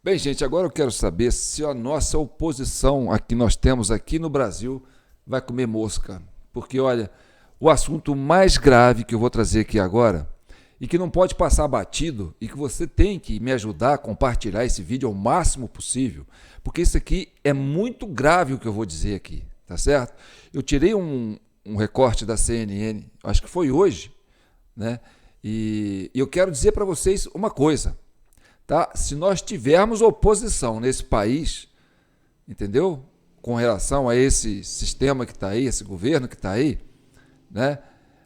Bem, gente, agora eu quero saber se a nossa oposição a que nós temos aqui no Brasil vai comer mosca. Porque, olha, o assunto mais grave que eu vou trazer aqui agora e que não pode passar batido e que você tem que me ajudar a compartilhar esse vídeo ao máximo possível, porque isso aqui é muito grave o que eu vou dizer aqui, tá certo? Eu tirei um recorte da CNN, acho que foi hoje, né? E eu quero dizer para vocês uma coisa. Tá? Se nós tivermos oposição nesse país, entendeu? Com relação a esse sistema que está aí, esse governo que está aí, né?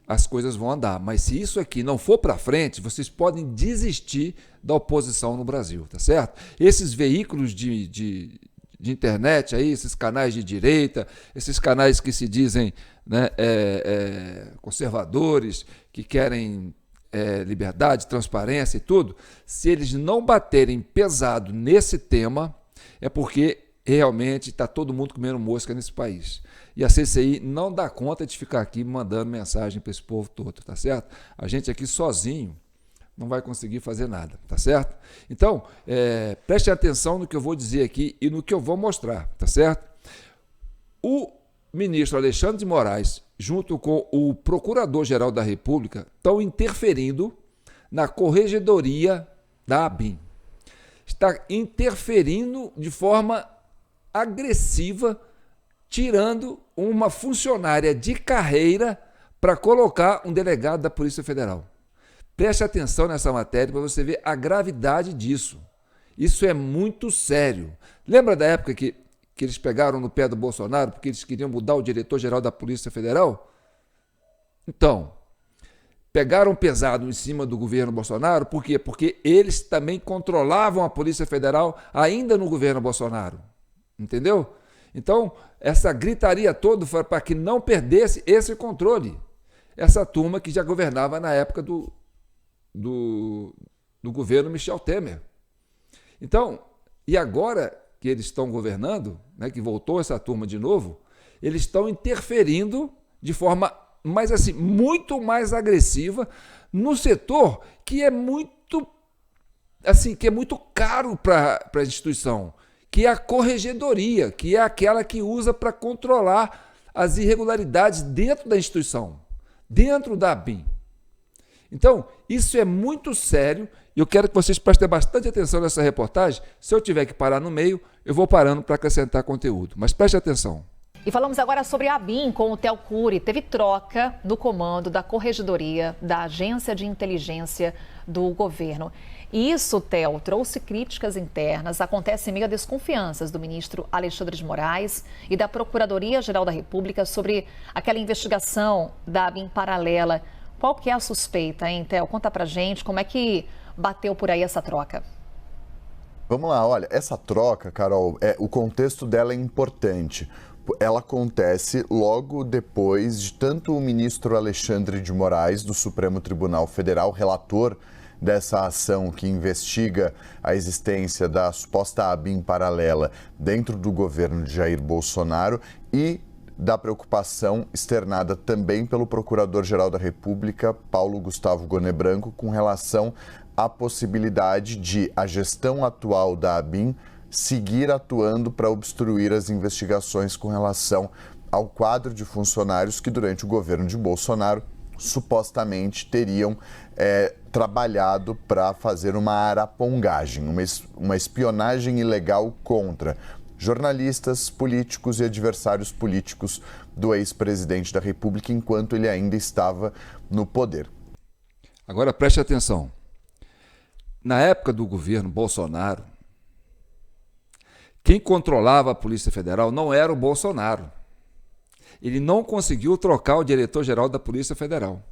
As coisas vão andar. Mas se isso aqui não for para frente, vocês podem desistir da oposição no Brasil, tá certo? Esses veículos de internet aí, esses canais de direita, esses canais que se dizem, né, conservadores, que querem liberdade, transparência e tudo, se eles não baterem pesado nesse tema, é porque realmente está todo mundo comendo mosca nesse país. E a CCI não dá conta de ficar aqui mandando mensagem para esse povo todo, tá certo? A gente aqui sozinho não vai conseguir fazer nada, tá certo? Então, preste atenção no que eu vou dizer aqui e no que eu vou mostrar, tá certo? O ministro Alexandre de Moraes, junto com o Procurador-Geral da República, estão interferindo na corregedoria da ABIN. Está interferindo de forma agressiva, tirando uma funcionária de carreira para colocar um delegado da Polícia Federal. Preste atenção nessa matéria para você ver a gravidade disso. Isso é muito sério. Lembra da época que eles pegaram no pé do Bolsonaro porque eles queriam mudar o diretor-geral da Polícia Federal? Então, pegaram pesado em cima do governo Bolsonaro, por quê? Porque eles também controlavam a Polícia Federal ainda no governo Bolsonaro, entendeu? Então, essa gritaria toda foi para que não perdesse esse controle, essa turma que já governava na época do governo Michel Temer. Então, e agora que eles estão governando, né, que voltou essa turma de novo, eles estão interferindo de forma mais assim, muito mais agressiva no setor que é muito assim, que é muito caro para a instituição, que é a corregedoria, que é aquela que usa para controlar as irregularidades dentro da instituição, dentro da ABIN. Então, isso é muito sério e eu quero que vocês prestem bastante atenção nessa reportagem. Se eu tiver que parar no meio, eu vou parando para acrescentar conteúdo. Mas preste atenção. E falamos agora sobre a ABIN com o Theo Cury. Teve troca no comando da Corregedoria da Agência de Inteligência do Governo. E isso, Theo, trouxe críticas internas. Acontece em meio a desconfianças do ministro Alexandre de Moraes e da Procuradoria-Geral da República sobre aquela investigação da ABIN paralela. Qual que é a suspeita, hein, Theo? Conta pra gente como é que bateu por aí essa troca. Vamos lá, olha, essa troca, Carol, o contexto dela é importante. Ela acontece logo depois de tanto o ministro Alexandre de Moraes, do Supremo Tribunal Federal, relator dessa ação que investiga a existência da suposta ABIN paralela dentro do governo de Jair Bolsonaro e da preocupação externada também pelo Procurador-Geral da República, Paulo Gustavo Goné Branco, com relação à possibilidade de a gestão atual da ABIN seguir atuando para obstruir as investigações com relação ao quadro de funcionários que, durante o governo de Bolsonaro, supostamente teriam trabalhado para fazer uma arapongagem, uma espionagem ilegal contra jornalistas, políticos e adversários políticos do ex-presidente da República enquanto ele ainda estava no poder. Agora preste atenção. Na época do governo Bolsonaro, quem controlava a Polícia Federal não era o Bolsonaro. Ele não conseguiu trocar o diretor-geral da Polícia Federal.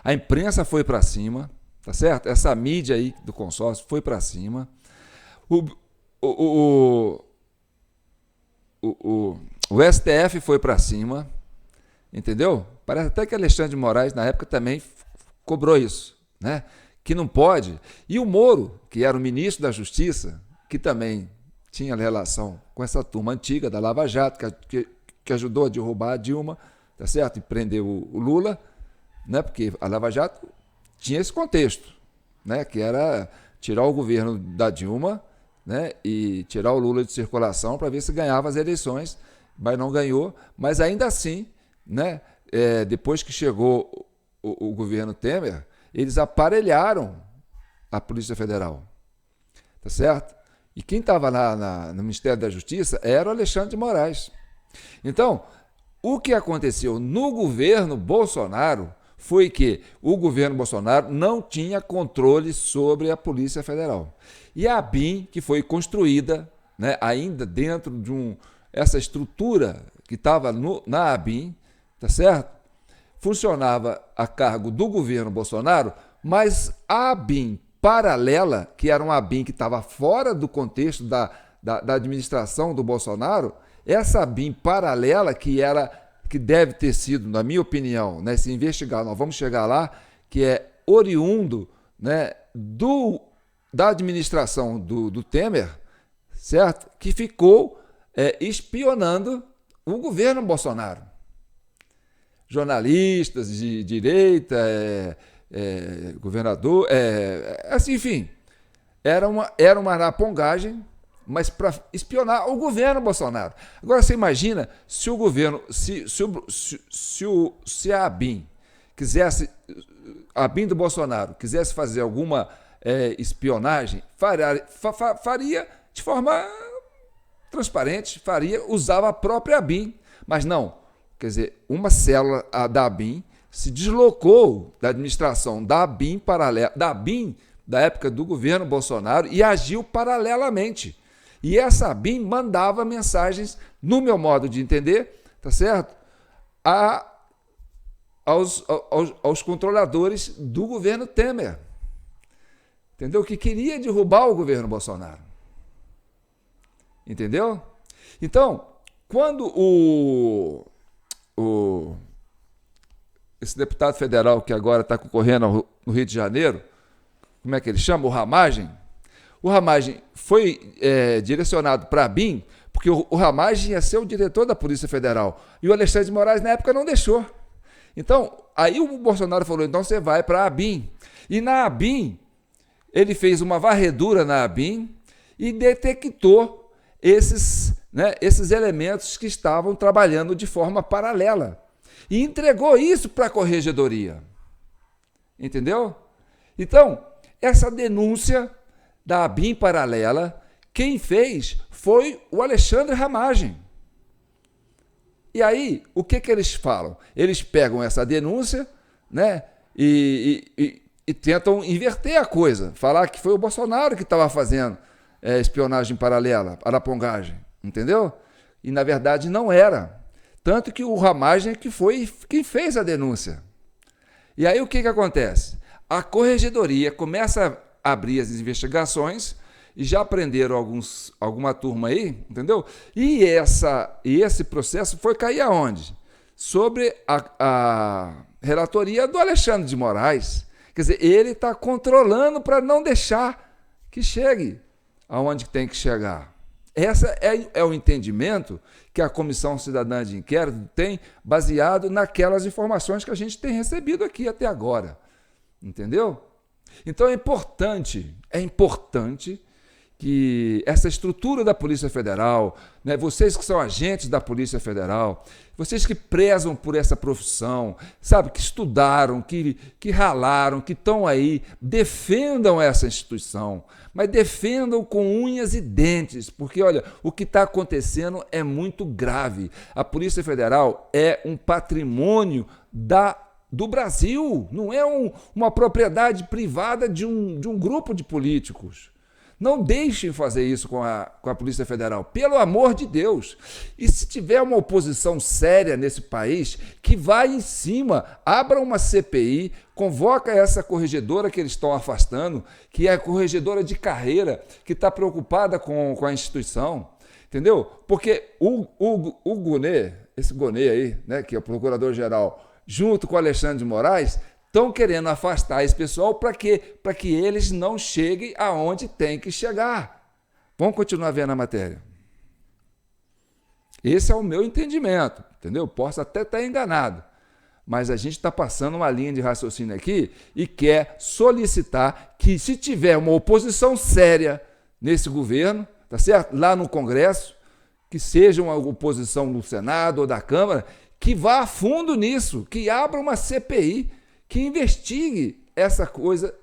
A imprensa foi para cima, tá certo? Essa mídia aí do consórcio foi para cima. O STF foi para cima, entendeu? Parece até que Alexandre de Moraes, na época, também cobrou isso, né? Que não pode. E o Moro, que era o ministro da Justiça, que também tinha relação com essa turma antiga da Lava Jato, que ajudou a derrubar a Dilma, tá certo? E prendeu o Lula, né? Porque a Lava Jato tinha esse contexto, né? Que era tirar o governo da Dilma, né, e tirar o Lula de circulação para ver se ganhava as eleições, mas não ganhou. Mas ainda assim, né, depois que chegou o governo Temer, eles aparelharam a Polícia Federal, tá certo? E quem estava lá no Ministério da Justiça era o Alexandre de Moraes. Então, o que aconteceu no governo Bolsonaro foi que o governo Bolsonaro não tinha controle sobre a Polícia Federal. E a ABIN, que foi construída, né, ainda dentro de essa estrutura que estava na ABIN, tá certo? Funcionava a cargo do governo Bolsonaro, mas a ABIN paralela, que era uma ABIN que estava fora do contexto da administração do Bolsonaro, essa ABIN paralela que deve ter sido, na minha opinião, né, se investigar, nós vamos chegar lá, que é oriundo, né, da administração do Temer, certo? Que ficou espionando o governo Bolsonaro. Jornalistas de direita, governador, assim, enfim, era uma arapongagem, mas para espionar o governo Bolsonaro. Agora você imagina se o governo, se a ABIN quisesse, a ABIN do Bolsonaro quisesse fazer alguma espionagem, faria de forma transparente, usava a própria ABIN, mas não. Quer dizer, uma célula da ABIN se deslocou da administração da ABIN paralela, da ABIN da época do governo Bolsonaro e agiu paralelamente. E essa ABIN mandava mensagens, no meu modo de entender, tá certo? Aos controladores do governo Temer. Entendeu? Que queria derrubar o governo Bolsonaro. Entendeu? Então, quando esse deputado federal que agora está concorrendo no Rio de Janeiro, como é que ele chama? O Ramagem. O Ramagem foi direcionado para a ABIN, porque o Ramagem ia ser o diretor da Polícia Federal. E o Alexandre de Moraes, na época, não deixou. Então, aí o Bolsonaro falou, então você vai para a ABIN. E na ABIN, ele fez uma varredura na ABIN e detectou esses elementos que estavam trabalhando de forma paralela. E entregou isso para a Corregedoria. Entendeu? Então, essa denúncia da ABIN paralela, quem fez foi o Alexandre Ramagem. E aí, o que eles falam? Eles pegam essa denúncia, né, e tentam inverter a coisa, falar que foi o Bolsonaro que estava fazendo espionagem paralela, arapongagem, entendeu? E, na verdade, não era. Tanto que o Ramagem é que foi quem fez a denúncia. E aí, o que acontece? A Corregedoria começa a abrir as investigações e já prenderam alguma turma aí, entendeu? E esse processo foi cair aonde? Sobre a relatoria do Alexandre de Moraes. Quer dizer, ele está controlando para não deixar que chegue aonde tem que chegar. Esse é o entendimento que a Comissão Cidadã de Inquérito tem, baseado naquelas informações que a gente tem recebido aqui até agora. Entendeu? Então é importante que essa estrutura da Polícia Federal, né, vocês que são agentes da Polícia Federal, vocês que prezam por essa profissão, sabe, que estudaram, que ralaram, que estão aí, defendam essa instituição, mas defendam com unhas e dentes, porque, olha, o que está acontecendo é muito grave. A Polícia Federal é um patrimônio do Brasil, não é uma propriedade privada de um grupo de políticos. Não deixem fazer isso com a Polícia Federal, pelo amor de Deus. E se tiver uma oposição séria nesse país, que vai em cima, abra uma CPI, convoca essa corregedora que eles estão afastando, que é a corregedora de carreira, que está preocupada com a instituição, entendeu? Porque o Gonê, esse Gonê aí, né, que é o procurador-geral, junto com o Alexandre de Moraes, estão querendo afastar esse pessoal para quê? Para que eles não cheguem aonde tem que chegar. Vamos continuar vendo a matéria. Esse é o meu entendimento, entendeu? Posso até estar enganado, mas a gente está passando uma linha de raciocínio aqui e quer solicitar que, se tiver uma oposição séria nesse governo, tá certo? Lá no Congresso, que seja uma oposição no Senado ou da Câmara, que vá a fundo nisso, que abra uma CPI, que investigue essa coisa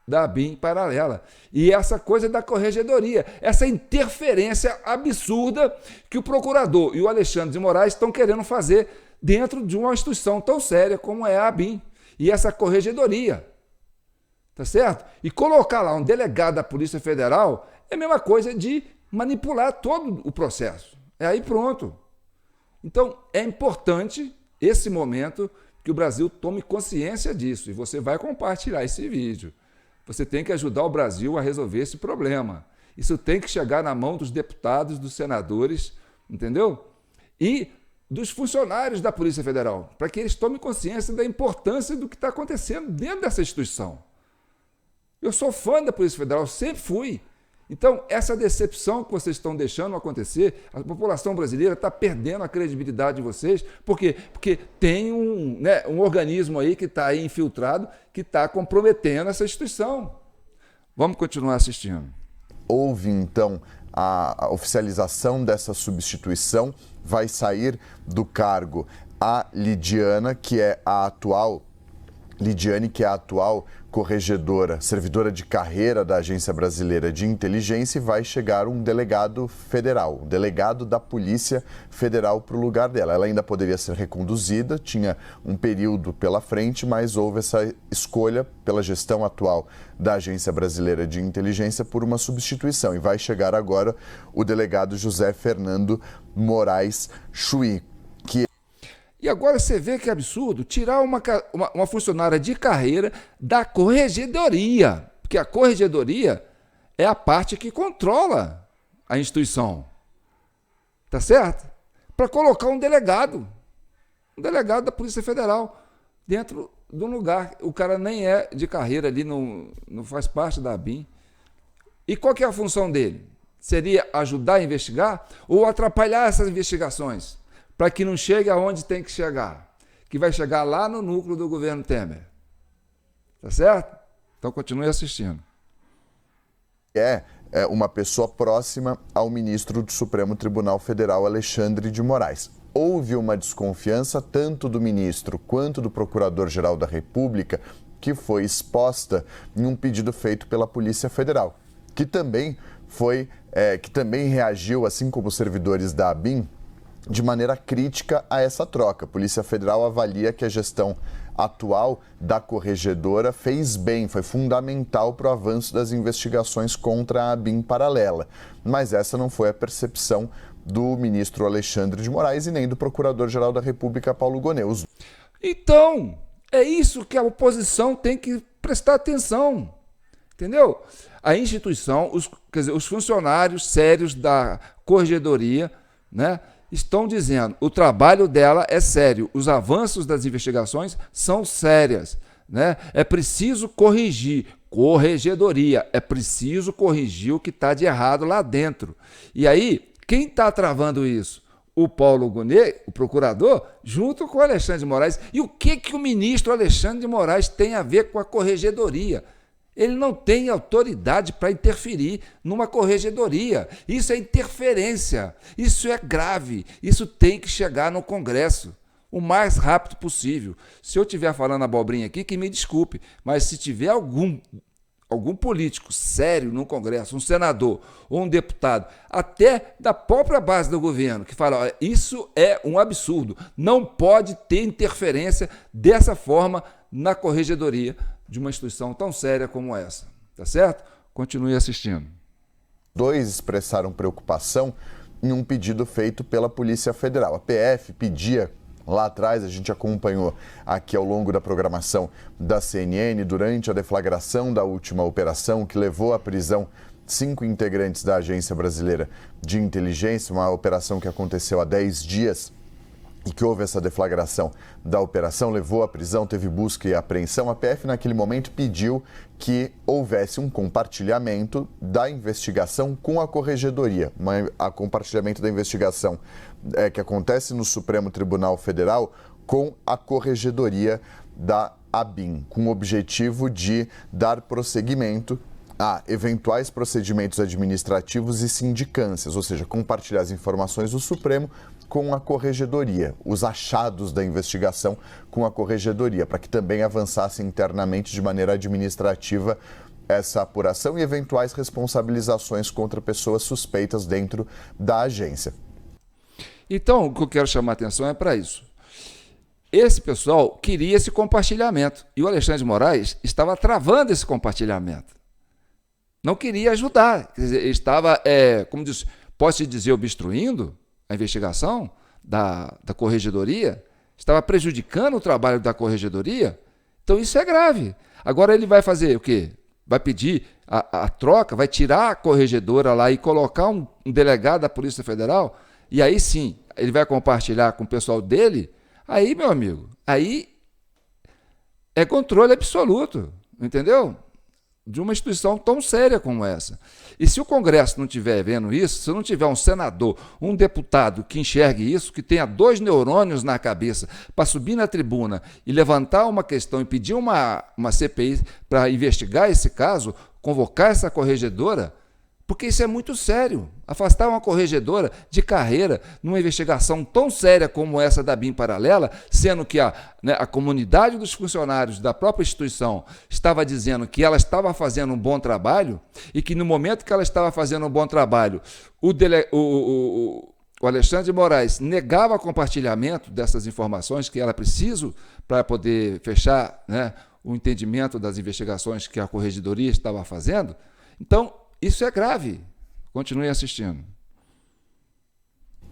da ABIN paralela e essa coisa da corregedoria, essa interferência absurda que o procurador e o Alexandre de Moraes estão querendo fazer dentro de uma instituição tão séria como é a ABIN e essa corregedoria, tá certo? E colocar lá um delegado da Polícia Federal é a mesma coisa de manipular todo o processo. É aí pronto. Então, é importante esse momento que o Brasil tome consciência disso e você vai compartilhar esse vídeo. Você tem que ajudar o Brasil a resolver esse problema. Isso tem que chegar na mão dos deputados, dos senadores, entendeu? E dos funcionários da Polícia Federal, para que eles tomem consciência da importância do que está acontecendo dentro dessa instituição. Eu sou fã da Polícia Federal, sempre fui. Então, essa decepção que vocês estão deixando acontecer, a população brasileira está perdendo a credibilidade de vocês. Por quê? Porque tem um organismo aí que está aí infiltrado, que está comprometendo essa instituição. Vamos continuar assistindo. Houve, então, a oficialização dessa substituição. Vai sair do cargo a Lidiane, que é a atual corregedora, servidora de carreira da Agência Brasileira de Inteligência, e vai chegar um delegado federal, um delegado da Polícia Federal para o lugar dela. Ela ainda poderia ser reconduzida, tinha um período pela frente, mas houve essa escolha pela gestão atual da Agência Brasileira de Inteligência por uma substituição. E vai chegar agora o delegado José Fernando Moraes Chuí. E agora você vê que absurdo tirar uma funcionária de carreira da corregedoria, porque a corregedoria é a parte que controla a instituição, tá certo? Para colocar um delegado da Polícia Federal dentro de um lugar. O cara nem é de carreira ali, não faz parte da ABIN. E qual que é a função dele? Seria ajudar a investigar ou atrapalhar essas investigações? Para que não chegue aonde tem que chegar, que vai chegar lá no núcleo do governo Temer. Tá certo? Então continue assistindo. É uma pessoa próxima ao ministro do Supremo Tribunal Federal, Alexandre de Moraes. Houve uma desconfiança tanto do ministro quanto do Procurador-Geral da República, que foi exposta em um pedido feito pela Polícia Federal, que também reagiu, assim como os servidores da ABIN, de maneira crítica a essa troca. A Polícia Federal avalia que a gestão atual da corregedora fez bem, foi fundamental para o avanço das investigações contra a ABIN paralela. Mas essa não foi a percepção do ministro Alexandre de Moraes e nem do Procurador-Geral da República, Paulo Gonet. Então, é isso que a oposição tem que prestar atenção, entendeu? A instituição, os funcionários sérios da corregedoria, né, estão dizendo o trabalho dela é sério, os avanços das investigações são sérias, né? É preciso corrigir, corregedoria, é preciso corrigir o que está de errado lá dentro. E aí, quem está travando isso? O Paulo Gonet, o procurador, junto com o Alexandre de Moraes. E o que o ministro Alexandre de Moraes tem a ver com a corregedoria? Ele não tem autoridade para interferir numa corregedoria. Isso é interferência, isso é grave, isso tem que chegar no Congresso o mais rápido possível. Se eu estiver falando abobrinha aqui, que me desculpe, mas se tiver algum político sério no Congresso, um senador ou um deputado, até da própria base do governo, que fala, olha, isso é um absurdo, não pode ter interferência dessa forma na corregedoria de uma instituição tão séria como essa, tá certo? Continue assistindo. Dois expressaram preocupação em um pedido feito pela Polícia Federal. A PF pedia, lá atrás, a gente acompanhou aqui ao longo da programação da CNN, durante a deflagração da última operação que levou à prisão 5 integrantes da Agência Brasileira de Inteligência, uma operação que aconteceu há 10 dias, e que houve essa deflagração da operação, levou à prisão, teve busca e apreensão. A PF, naquele momento, pediu que houvesse um compartilhamento da investigação com a corregedoria. A compartilhamento da investigação que acontece no Supremo Tribunal Federal com a corregedoria da ABIN, com o objetivo de dar prosseguimento a eventuais procedimentos administrativos e sindicâncias, ou seja, compartilhar as informações do Supremo com a Corregedoria, os achados da investigação com a Corregedoria, para que também avançasse internamente de maneira administrativa essa apuração e eventuais responsabilizações contra pessoas suspeitas dentro da agência. Então, o que eu quero chamar a atenção é para isso. Esse pessoal queria esse compartilhamento e o Alexandre de Moraes estava travando esse compartilhamento. Não queria ajudar, quer dizer, estava, como diz, posso dizer, obstruindo a investigação da Corregedoria, estava prejudicando o trabalho da Corregedoria. Então isso é grave. Agora ele vai fazer o quê? Vai pedir a troca, vai tirar a corregedora lá e colocar um delegado da Polícia Federal, e aí sim, ele vai compartilhar com o pessoal dele. Aí, meu amigo, aí é controle absoluto, entendeu? De uma instituição tão séria como essa. E se o Congresso não estiver vendo isso, se não tiver um senador, um deputado que enxergue isso, que tenha 2 neurônios na cabeça para subir na tribuna e levantar uma questão e pedir uma CPI para investigar esse caso, convocar essa corregedora, porque isso é muito sério. Afastar uma corregedora de carreira numa investigação tão séria como essa da BIM Paralela, sendo que a comunidade dos funcionários da própria instituição estava dizendo que ela estava fazendo um bom trabalho e que no momento que ela estava fazendo um bom trabalho, o Alexandre de Moraes negava compartilhamento dessas informações que era preciso para poder fechar, né, o entendimento das investigações que a Corregedoria estava fazendo. Então, isso é grave. Continue assistindo.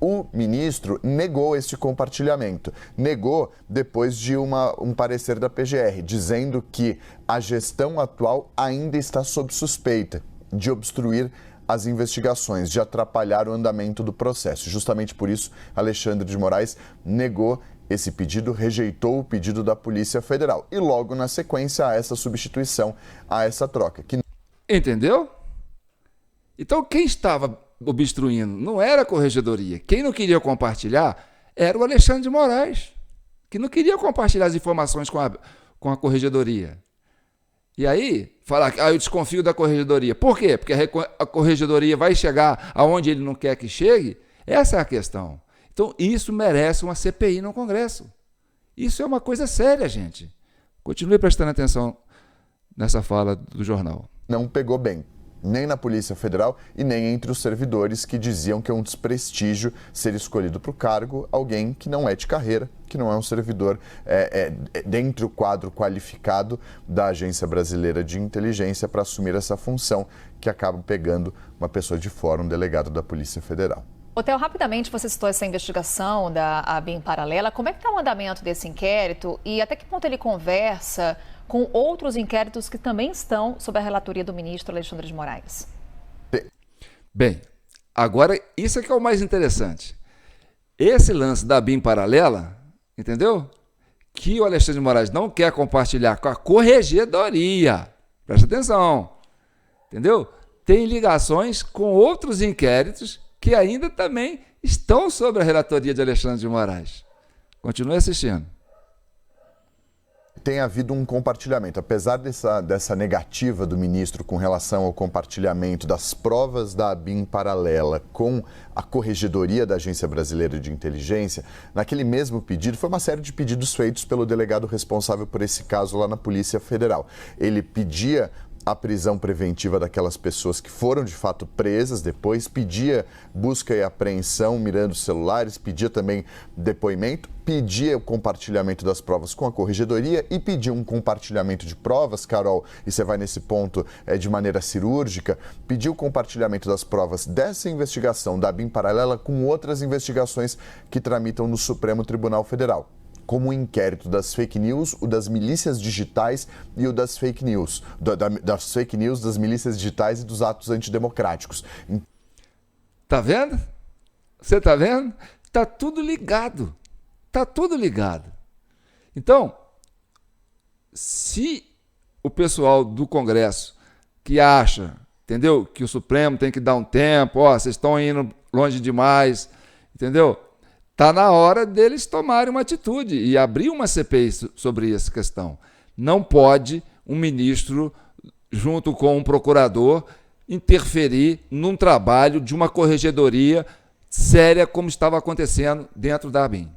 O ministro negou este compartilhamento. Negou depois de um parecer da PGR, dizendo que a gestão atual ainda está sob suspeita de obstruir as investigações, de atrapalhar o andamento do processo. Justamente por isso, Alexandre de Moraes negou esse pedido, rejeitou o pedido da Polícia Federal. E logo na sequência, a essa substituição, a essa troca. Entendeu? Então, quem estava obstruindo não era a Corregedoria. Quem não queria compartilhar era o Alexandre de Moraes, que não queria compartilhar as informações com a Corregedoria. E aí, falar que eu desconfio da Corregedoria. Por quê? Porque a Corregedoria vai chegar aonde ele não quer que chegue? Essa é a questão. Então, isso merece uma CPI no Congresso. Isso é uma coisa séria, gente. Continue prestando atenção nessa fala do jornal. Não pegou bem, nem na Polícia Federal e nem entre os servidores que diziam que é um desprestígio ser escolhido para o cargo alguém que não é de carreira, que não é um servidor dentro do quadro qualificado da Agência Brasileira de Inteligência para assumir essa função, que acaba pegando uma pessoa de fora, um delegado da Polícia Federal. Theo, rapidamente você citou essa investigação da ABIN Paralela. Como é que está o andamento desse inquérito e até que ponto ele conversa com outros inquéritos que também estão sob a relatoria do ministro Alexandre de Moraes? Bem, agora isso é que é o mais interessante. Esse lance da BIM Paralela, entendeu? Que o Alexandre de Moraes não quer compartilhar com a Corregedoria. Presta atenção, entendeu? Tem ligações com outros inquéritos que ainda também estão sob a relatoria de Alexandre de Moraes. Continue assistindo. Tem havido um compartilhamento. Apesar dessa negativa do ministro com relação ao compartilhamento das provas da ABIN Paralela com a Corregedoria da Agência Brasileira de Inteligência, naquele mesmo pedido, foi uma série de pedidos feitos pelo delegado responsável por esse caso lá na Polícia Federal. Ele pedia a prisão preventiva daquelas pessoas que foram de fato presas depois, pedia busca e apreensão mirando celulares, pedia também depoimento, pedia o compartilhamento das provas com a Corregedoria e pedia um compartilhamento de provas, Carol, e você vai nesse ponto de maneira cirúrgica, pediu o compartilhamento das provas dessa investigação da ABIN Paralela com outras investigações que tramitam no Supremo Tribunal Federal, como o inquérito das fake news, o das milícias digitais e o das fake news, das fake news, das milícias digitais e dos atos antidemocráticos. Tá vendo? Você tá vendo? Tá tudo ligado. Tá tudo ligado. Então, se o pessoal do Congresso que acha, entendeu, que o Supremo tem que dar um tempo, vocês estão indo longe demais, entendeu? Está na hora deles tomarem uma atitude e abrir uma CPI sobre essa questão. Não pode um ministro junto com um procurador, interferir num trabalho de uma corregedoria séria como estava acontecendo dentro da ABIN.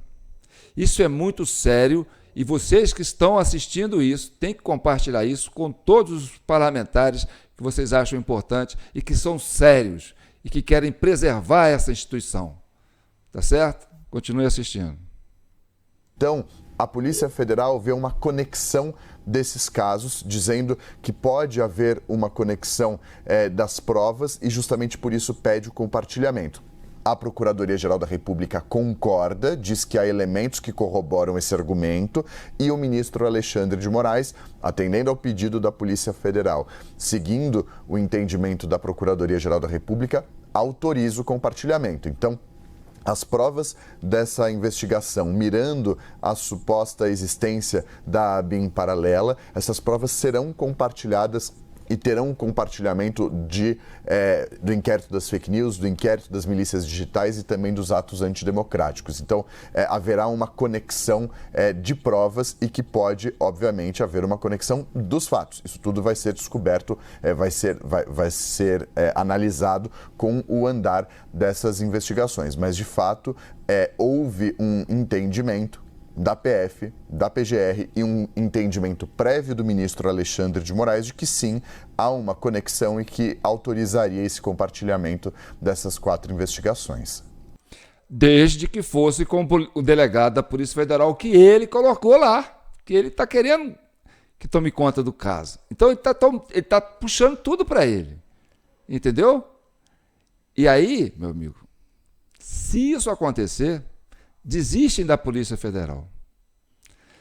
Isso é muito sério e vocês que estão assistindo isso têm que compartilhar isso com todos os parlamentares que vocês acham importante e que são sérios e que querem preservar essa instituição. Tá certo? Continue assistindo. Então, a Polícia Federal vê uma conexão desses casos, dizendo que pode haver uma conexão das provas e justamente por isso pede o compartilhamento. A Procuradoria-Geral da República concorda, diz que há elementos que corroboram esse argumento e o ministro Alexandre de Moraes, atendendo ao pedido da Polícia Federal, seguindo o entendimento da Procuradoria-Geral da República, autoriza o compartilhamento. Então, as provas dessa investigação, mirando a suposta existência da ABIN paralela, essas provas serão compartilhadas e terão um compartilhamento do inquérito das fake news, do inquérito das milícias digitais e também dos atos antidemocráticos. Então, haverá uma conexão de provas e que pode, obviamente, haver uma conexão dos fatos. Isso tudo vai ser descoberto, vai ser analisado com o andar dessas investigações. Mas, de fato, houve um entendimento da PF, da PGR e um entendimento prévio do ministro Alexandre de Moraes de que sim, há uma conexão e que autorizaria esse compartilhamento dessas 4 investigações. Desde que fosse com o delegado da Polícia Federal que ele colocou lá, que ele está querendo que tome conta do caso. Então ele está puxando tudo para ele, entendeu? E aí, meu amigo, se isso acontecer, desistem da Polícia Federal.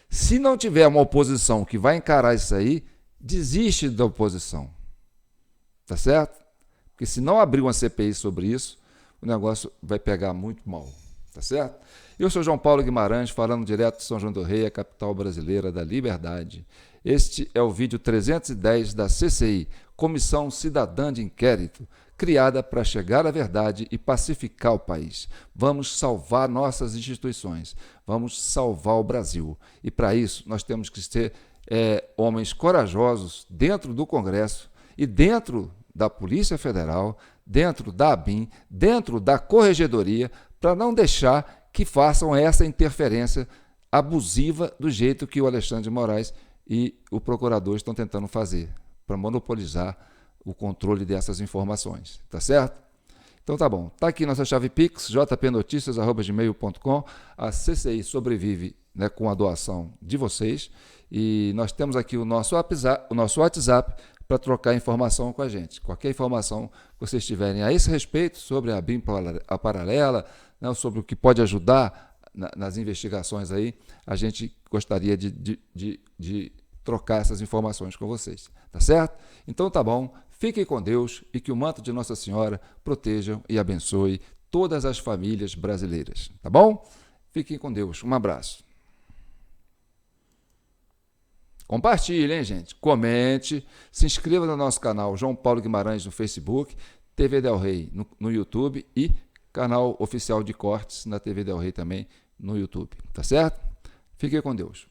Se não tiver uma oposição que vai encarar isso aí, desiste da oposição. Tá certo? Porque se não abrir uma CPI sobre isso, o negócio vai pegar muito mal. Tá certo? Eu sou João Paulo Guimarães, falando direto de São João do Rei, a capital brasileira da liberdade. Este é o vídeo 310 da CCI, Comissão Cidadã de Inquérito, criada para chegar à verdade e pacificar o país. Vamos salvar nossas instituições, vamos salvar o Brasil. E para isso nós temos que ser homens corajosos dentro do Congresso e dentro da Polícia Federal, dentro da ABIN, dentro da Corregedoria, para não deixar que façam essa interferência abusiva do jeito que o Alexandre de Moraes e o procurador estão tentando fazer, para monopolizar o controle dessas informações, tá certo? Então tá bom, tá aqui nossa chave Pix, jpnoticias@gmail.com. A CCI sobrevive, né, com a doação de vocês e nós temos aqui o nosso WhatsApp para trocar informação com a gente. Qualquer informação que vocês tiverem a esse respeito sobre a ABIN paralela, né, sobre o que pode ajudar nas investigações aí, a gente gostaria de trocar essas informações com vocês, tá certo? Então tá bom, fiquem com Deus e que o manto de Nossa Senhora proteja e abençoe todas as famílias brasileiras, tá bom? Fiquem com Deus, um abraço. Compartilhem, gente, comente, se inscreva no nosso canal João Paulo Guimarães no Facebook, TV Del Rey no YouTube e canal oficial de cortes na TV Del Rey também no YouTube, tá certo? Fiquem com Deus.